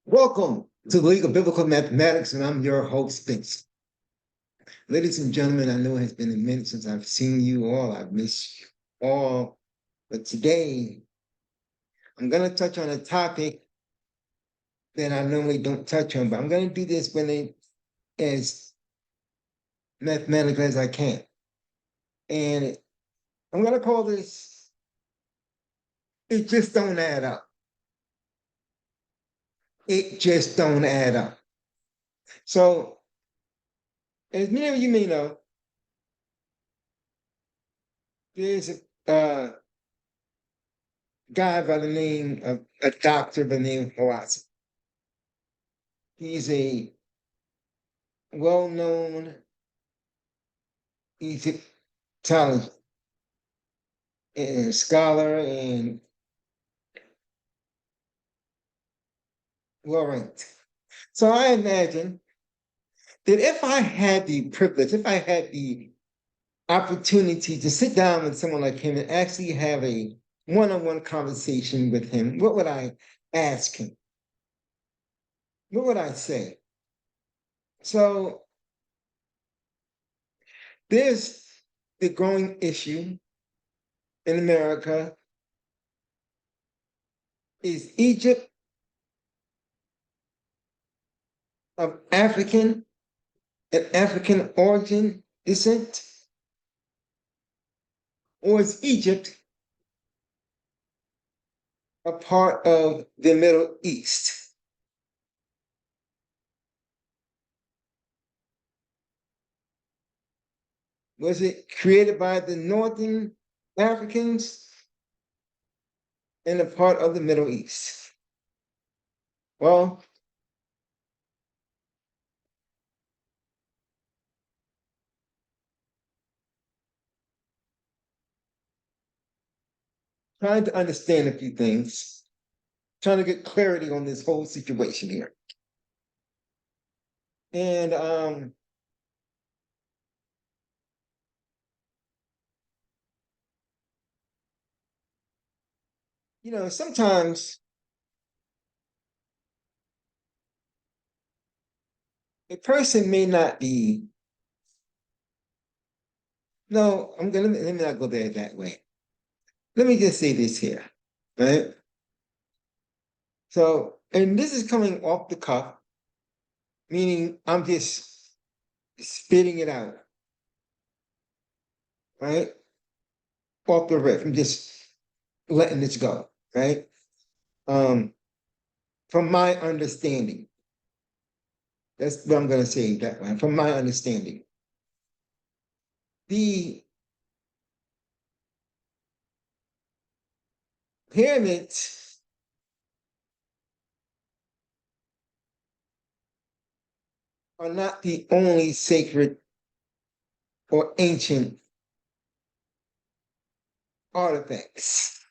Welcome to the League of Biblical Mathematics, and I'm your host, Vince. Ladies and gentlemen, I know it has been a minute since I've seen you all. I've missed you all. But today, I'm going to touch on a topic that I normally don't touch on, but I'm going to do this as mathematical as I can. And I'm going to call this, It Just Don't Add Up. It just don't add up. So, as many of you may know, there's a guy by the name of a doctor by the name of Philosophy. He's a well-known Egyptologist and scholar and well-ranked. So I imagine that if I had the privilege, if I had the opportunity to sit down with someone like him and actually have a one-on-one conversation with him, what would I ask him? What would I say? So there's the growing issue in America. Is Egypt of African and African origin descent? Or is Egypt a part of the Middle East? Was it created by the Northern Africans and a part of the Middle East? Well, trying to understand a few things, trying to get clarity on this whole situation here. And sometimes a person may not be. No, let me not go there that way. Let me just say this here, right? So, and this is coming off the cuff, meaning I'm just spitting it out, right? Off the riff. I'm just letting this go, right? Um, from my understanding. That's what I'm going to say that way. From my understanding. The pyramids are not the only sacred or ancient artifacts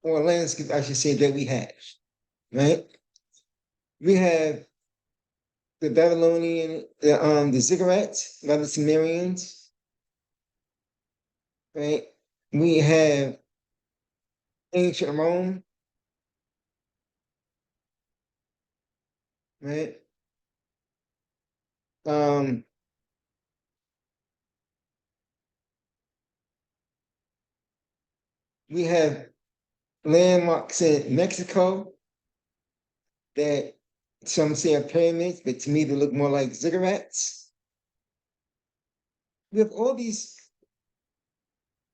or landscapes, I should say, that we have, right? We have the Babylonian, the ziggurats by the Sumerians, right? We have ancient Rome, right? Um, we have landmarks in Mexico that some say are pyramids, but to me they look more like ziggurats. We have all these.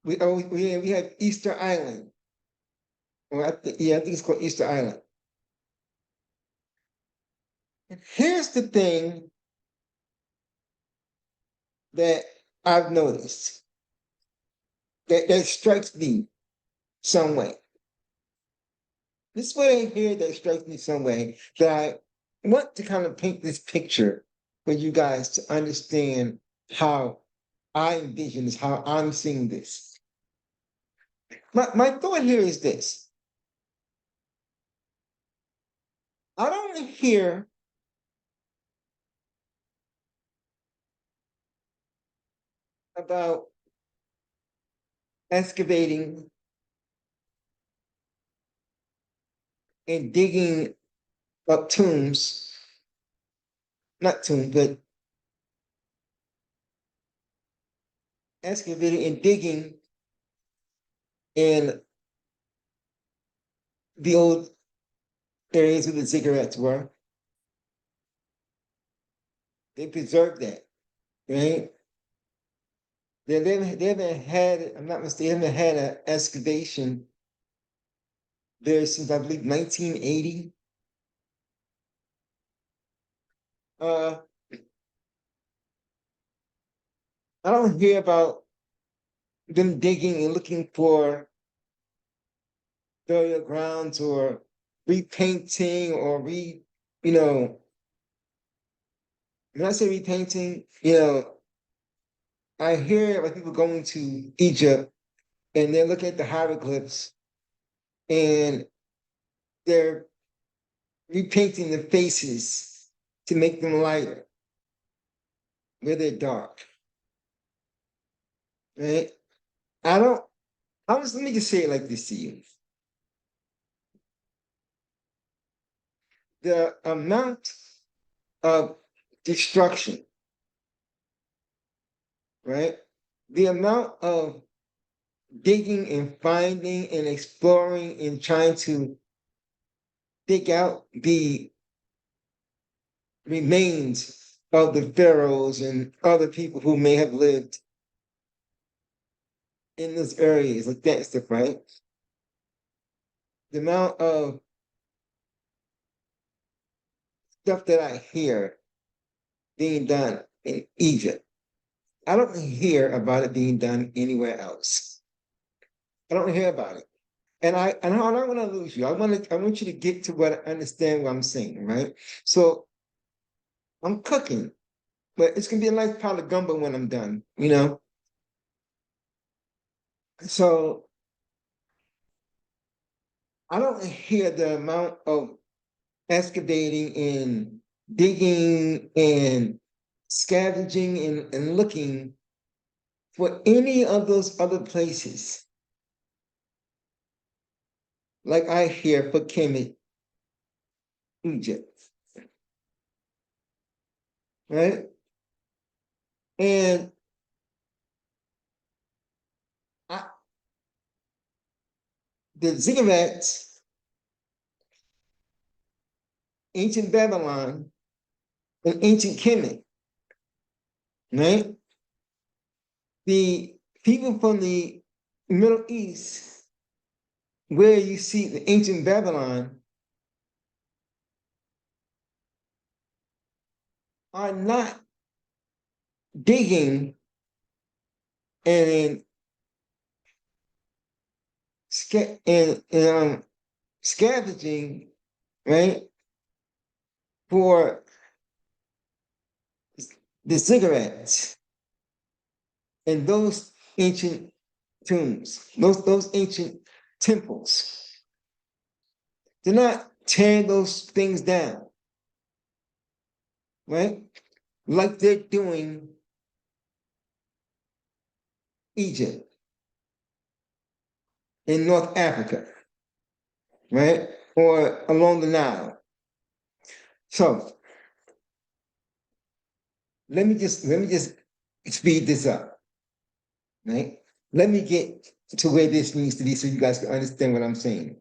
We have Easter Island, or I think it's called Easter Island. And here's the thing that I've noticed that strikes me some way. This is what I hear that strikes me some way that I want to kind of paint this picture for you guys to understand how I envision this, how I'm seeing this. My thought here is this. I don't hear about excavating and digging up tombs, not tombs, but excavating and digging in the old areas where the cigarettes were. They preserved that, right? They haven't had, I'm not mistaken, they haven't had an excavation there since I believe 1980. Uh, I don't hear about them digging and looking for burial grounds or repainting or you know, when I say repainting, I hear like people going to Egypt and they're looking at the hieroglyphs and they're repainting the faces to make them lighter where they're dark, right? I don't, let me just say it like this to you. The amount of destruction, right? The amount of digging and finding and exploring and trying to dig out the remains of the pharaohs and other people who may have lived in those areas, like that stuff, right? The amount of stuff that I hear being done in Egypt, I don't hear about it being done anywhere else. I don't hear about it. And I don't want to lose you. I want you to get to what I understand what I'm saying, right? So I'm cooking, but it's gonna be a nice pile of gumbo when I'm done. So I don't hear the amount of excavating and digging and scavenging and looking for any of those other places, like I hear for Kemet, Egypt, right? And I, the ziggurats, ancient Babylon, and ancient Kemet, right? The people from the Middle East, where you see the ancient Babylon, are not digging and scavenging, right, for the cigarettes and those ancient tombs, those ancient temples. They're not tearing those things down, right? Like they're doing Egypt in North Africa, right? Or along the Nile. So let me just speed this up, right? Let me get to where this needs to be so you guys can understand what I'm saying.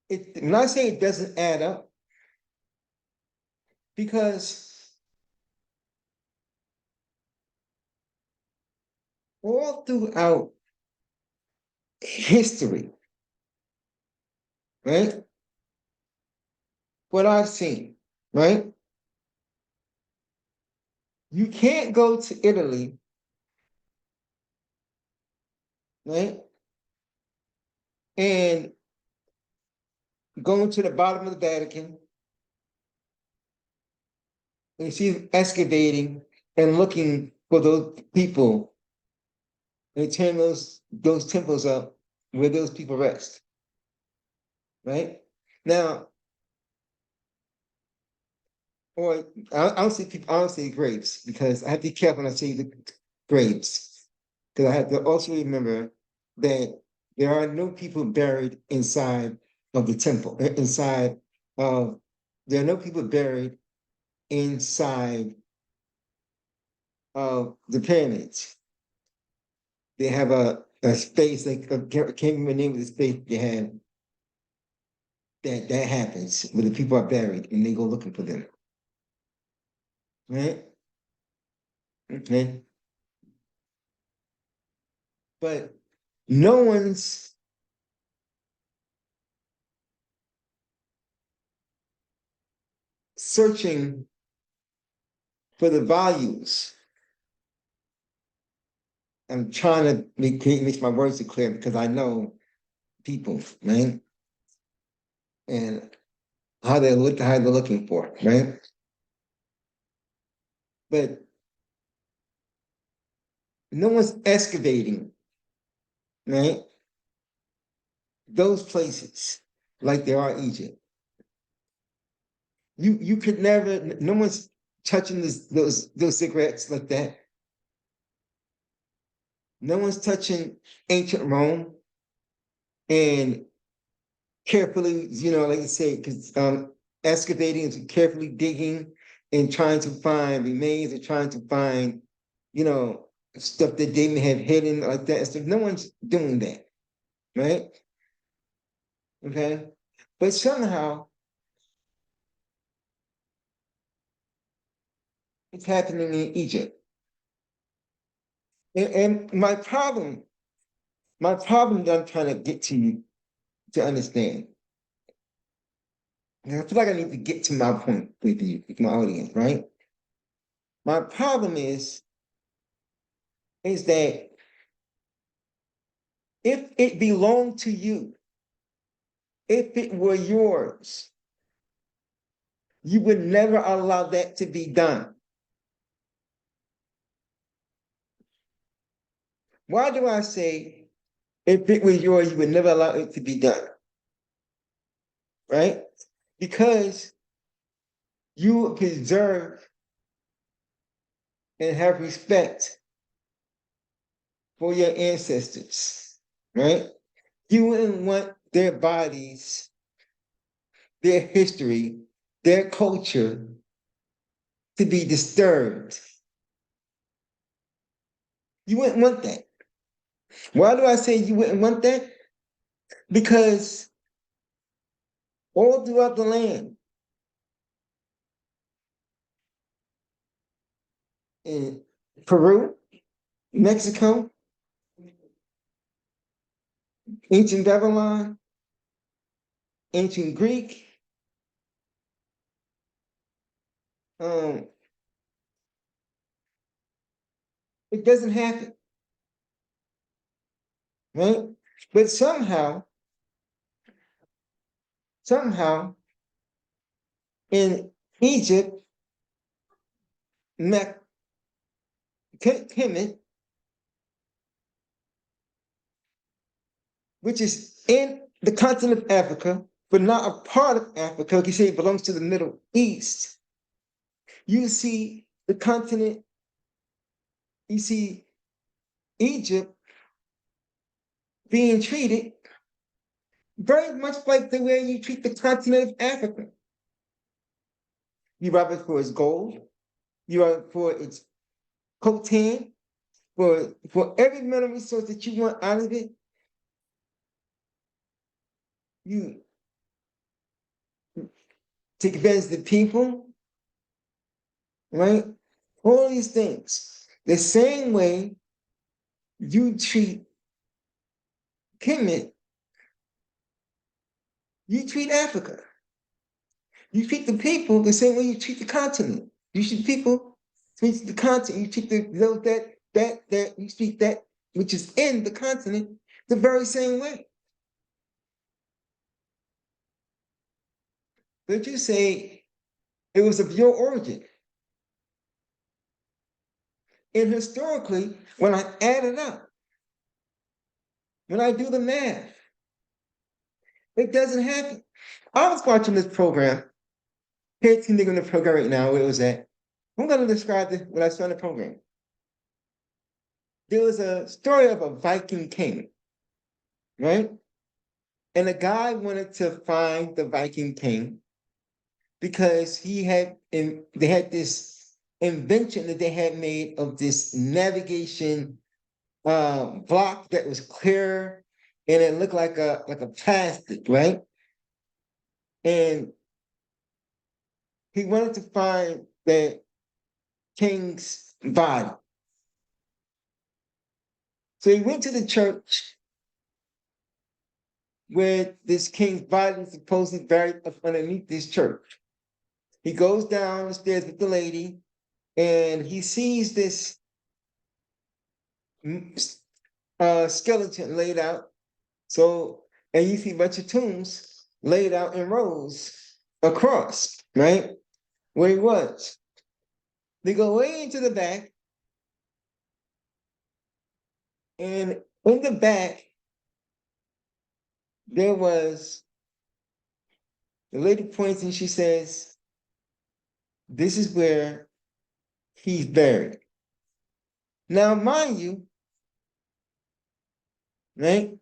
When I say it doesn't add up, because all throughout history, right? What I've seen, right? You can't go to Italy, right? And go to the bottom of the Vatican and you see them excavating and looking for those people and tearing those temples up where those people rest, right? Now, or I don't say people, I don't say graves because I have to be careful when I say the graves because I have to also remember that There are no people buried inside of the temple, inside of, there are no people buried inside of the pyramids. They have a space, like, I can't remember the name of the space they have, that happens where the people are buried and they go looking for them. Right? Okay. But no one's searching for the values. I'm trying to make my words clear because I know people, right? And how they're looking for, right? But no one's excavating, right? Those places like there are Egypt. You could never, no one's touching those cigarettes like that. No one's touching ancient Rome and carefully, like you say, because excavating and carefully digging and trying to find remains and trying to find, stuff that they may have hidden like that. So no one's doing that, right? Okay. But somehow it's happening in Egypt. And my problem that I'm trying to get to you to understand. And I feel like I need to get to my point with you, with my audience, right? My problem is that if it belonged to you, if it were yours, you would never allow that to be done. Why do I say if it was yours, you would never allow it to be done? Right? Because you preserve and have respect for your ancestors, right? You wouldn't want their bodies, their history, their culture to be disturbed. You wouldn't want that. Why do I say you wouldn't want that? Because all throughout the land, in Peru, Mexico, ancient Babylon, ancient Greek, um, it doesn't happen, right? But somehow in Egypt, Kemet, which is in the continent of Africa, but not a part of Africa, you say it belongs to the Middle East. You see the continent, you see Egypt being treated very much like the way you treat the continent of Africa. You rob it for its gold, you rob it for its coltan, for every mineral resource that you want out of it. You take advantage of the people, right? All these things. The same way you treat Kemet, you treat Africa. You treat the people the same way you treat the continent. You treat people, treat the continent, you treat those that you treat that which is in the continent the very same way. But you say it was of your origin. And historically, when I add it up, when I do the math, it doesn't happen. I was watching this program. Pay attention to the program right now, where it was at. I'm going to describe it when I saw the program. There was a story of a Viking king, right? And the guy wanted to find the Viking king because they had this invention that they had made of this navigation block that was clear and it looked like a plastic, right? And he wanted to find the king's body. So he went to the church where this king's body is supposedly buried up underneath this church. He goes down the stairs with the lady and he sees this skeleton laid out. So, and you see a bunch of tombs laid out in rows across, right? Where he was. They go way into the back, and in the back, there was the lady points and she says, "This is where he's buried." Now, mind you, right?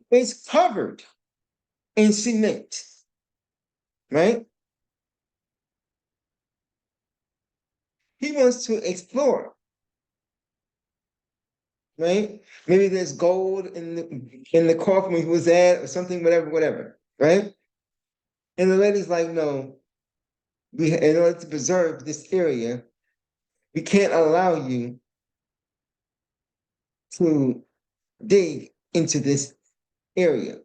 It's covered in cement, right? He wants to explore, right? Maybe there's gold in the coffin he was at, or something, whatever, right? And the lady's like, "No, in order to preserve this area, we can't allow you to dig into this area,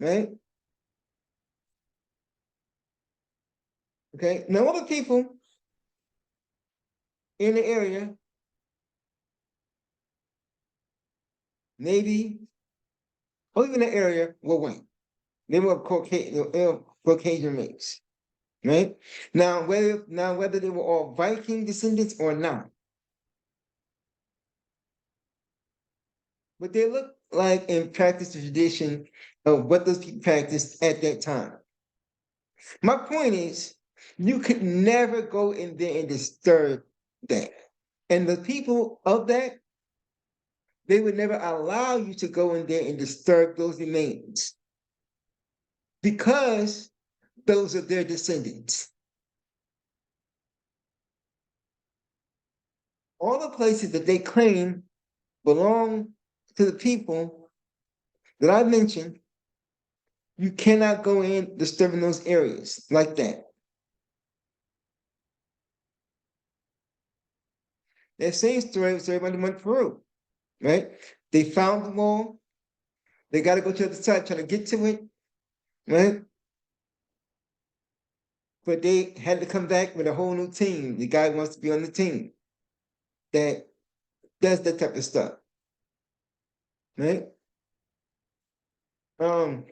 right?" Okay. Now, other people in the area, maybe, or even the area, were white. They were Caucasian race, right? Now whether they were all Viking descendants or not, but they look like and practice the tradition of what those people practiced at that time. My point is, you could never go in there and disturb that. And the people of that, they would never allow you to go in there and disturb those remains because those are their descendants. All the places that they claim belong to the people that I mentioned, you cannot go in disturbing those areas like that. That same story was everybody went to Peru, right? They found the wall. They got to go to the other side, trying to get to it, right? But they had to come back with a whole new team. The guy wants to be on the team that does that type of stuff, right? Um,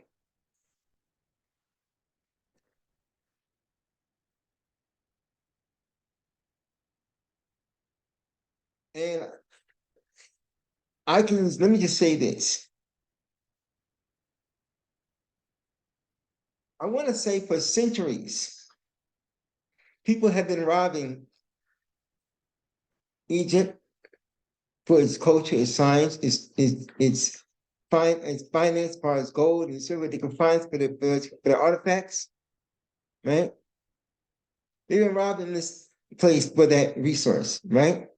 and let me just say this. I want to say for centuries, people have been robbing Egypt for its culture, its science, its finance, as far as gold and silver they can find for the artifacts, right? They've been robbing this place for that resource, right?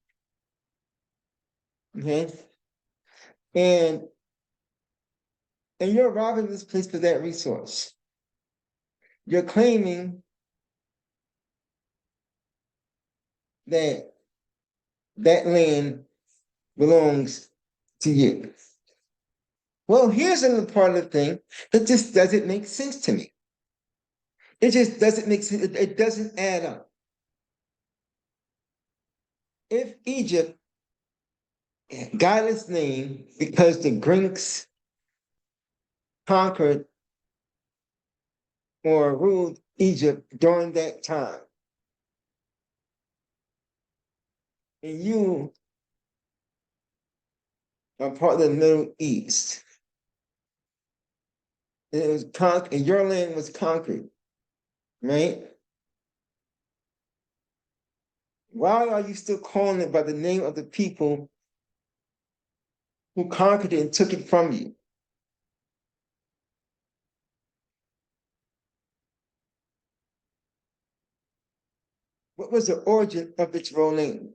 Okay. And and you're robbing this place for that resource. You're claiming that that land belongs to you. Well, here's another part of the thing that just doesn't make sense to me. It just doesn't make sense. It doesn't add up. If Egypt got its name because the Greeks conquered or ruled Egypt during that time, and you are part of the Middle East, and it was and your land was conquered, right? Why are you still calling it by the name of the people who conquered it and took it from you. What was the origin of its role name?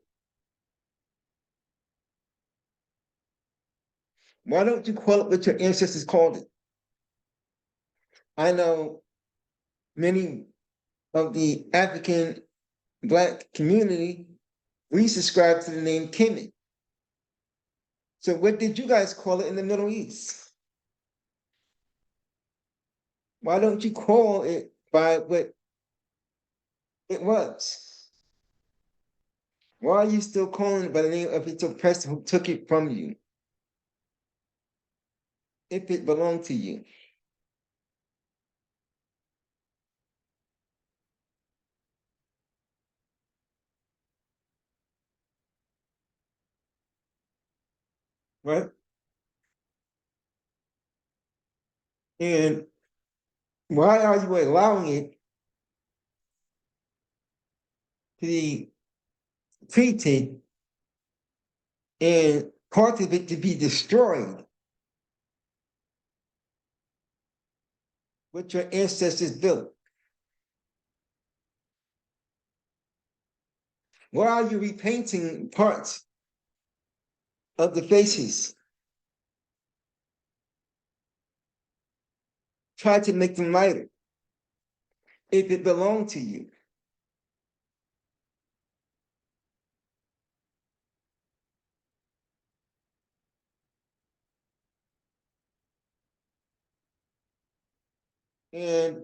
Why don't you call it what your ancestors called it? I know many of the African Black community, we subscribe to the name Kemet. So what did you guys call it in the Middle East? Why don't you call it by what it was? Why are you still calling it by the name of its oppressor who took it from you? If it belonged to you. Right? And why are you allowing it to be treated and part of it to be destroyed? What your ancestors built. Why are you repainting parts of the faces? Try to make them lighter if it belonged to you. And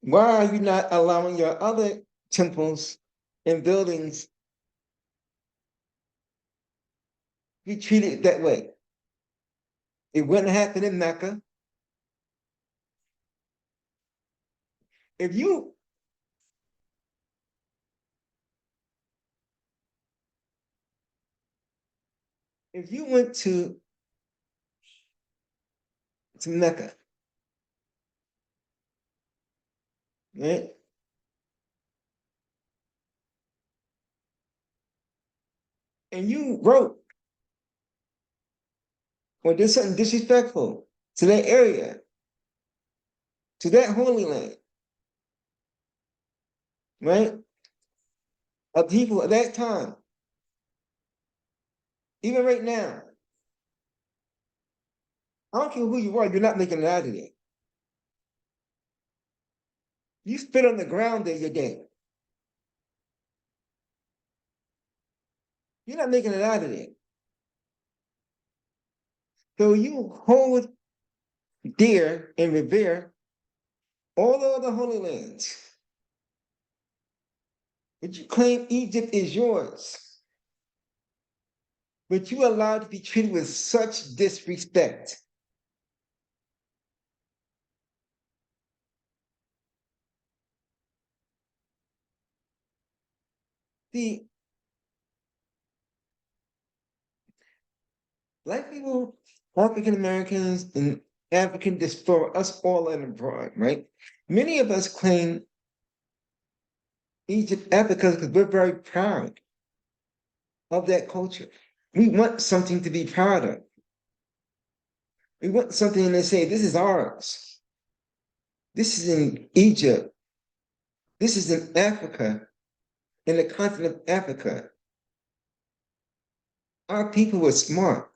why are you not allowing your other temples and buildings to be treated that way? It wouldn't happen in Mecca. If you if you went to Mecca, right? And you wrote or did something disrespectful to that area, to that holy land, right? Of people at that time, even right now, I don't care who you are, you're not making it out of there. You spit on the ground there, you're dead. You're not making it out of there. So you hold dear and revere all the other holy lands, but you claim Egypt is yours. But you allowed to be treated with such disrespect. The Black people, African Americans, and African diaspora, us all and abroad, right? Many of us claim Egypt, Africa, because we're very proud of that culture. We want something to be proud of. We want something to say, this is ours. This is in Egypt. This is in Africa, in the continent of Africa. Our people were smart.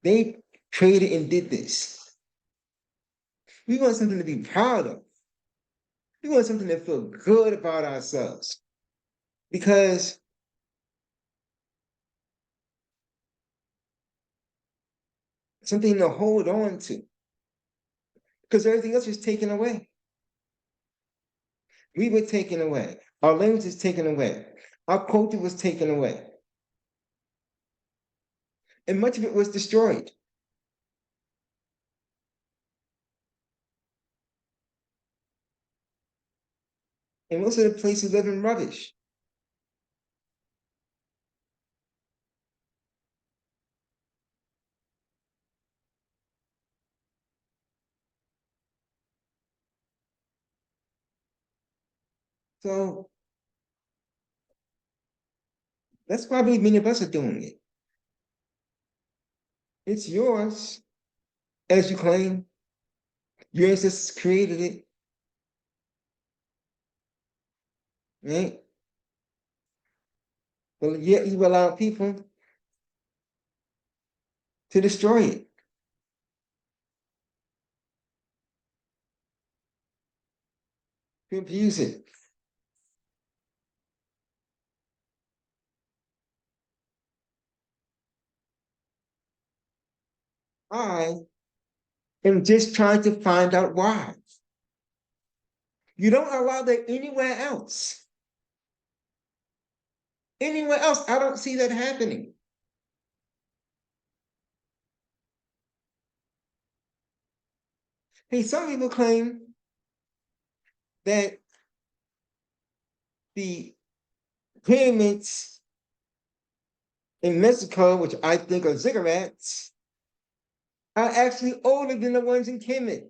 They traded and did this. We want something to be proud of. We want something to feel good about ourselves. Because something to hold on to. Because everything else was taken away. We were taken away. Our language was taken away. Our culture was taken away. And much of it was destroyed. And most of the places live in rubbish. So that's why many of us are doing it. It's yours, as you claim. Your ancestors created it, right? But yet you allow people to destroy it. To abuse it. I am just trying to find out why. You don't allow that anywhere else. Anywhere else, I don't see that happening. Hey, some people claim that the pyramids in Mexico, which I think are ziggurats, are actually older than the ones in Kemet.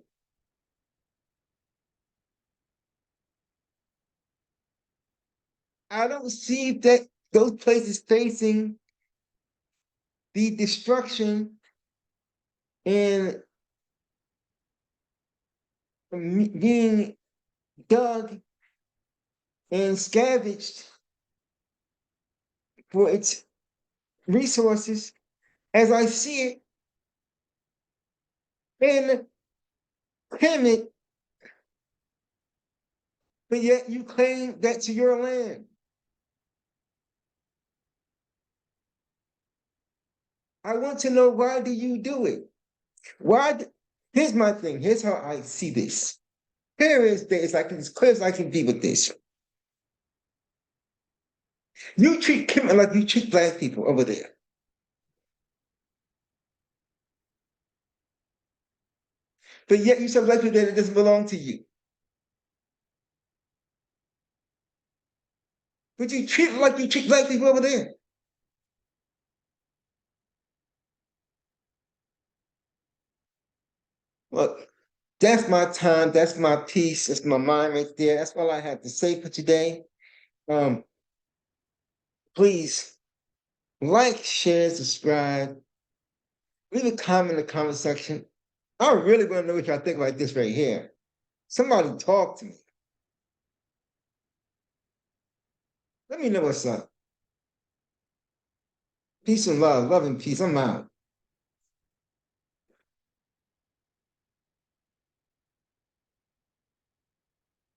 I don't see that those places facing the destruction and being dug and scavenged for its resources as I see it in Kemet, but yet you claim that's your land. I want to know, why do you do it? Why? Here's my thing. Here's how I see this. Here is this. I can, as clear as I can be with this. You treat Kemet like you treat black people over there. But yet you tell black people that it doesn't belong to you. But you treat it like you treat black people over there. Look, that's my time. That's my piece. That's my mind right there. That's all I have to say for today. Um, please like, share, subscribe, leave a comment in the comment section. I really want to know what y'all think about this right here. Somebody talk to me. Let me know what's up. Peace and love and peace. I'm out.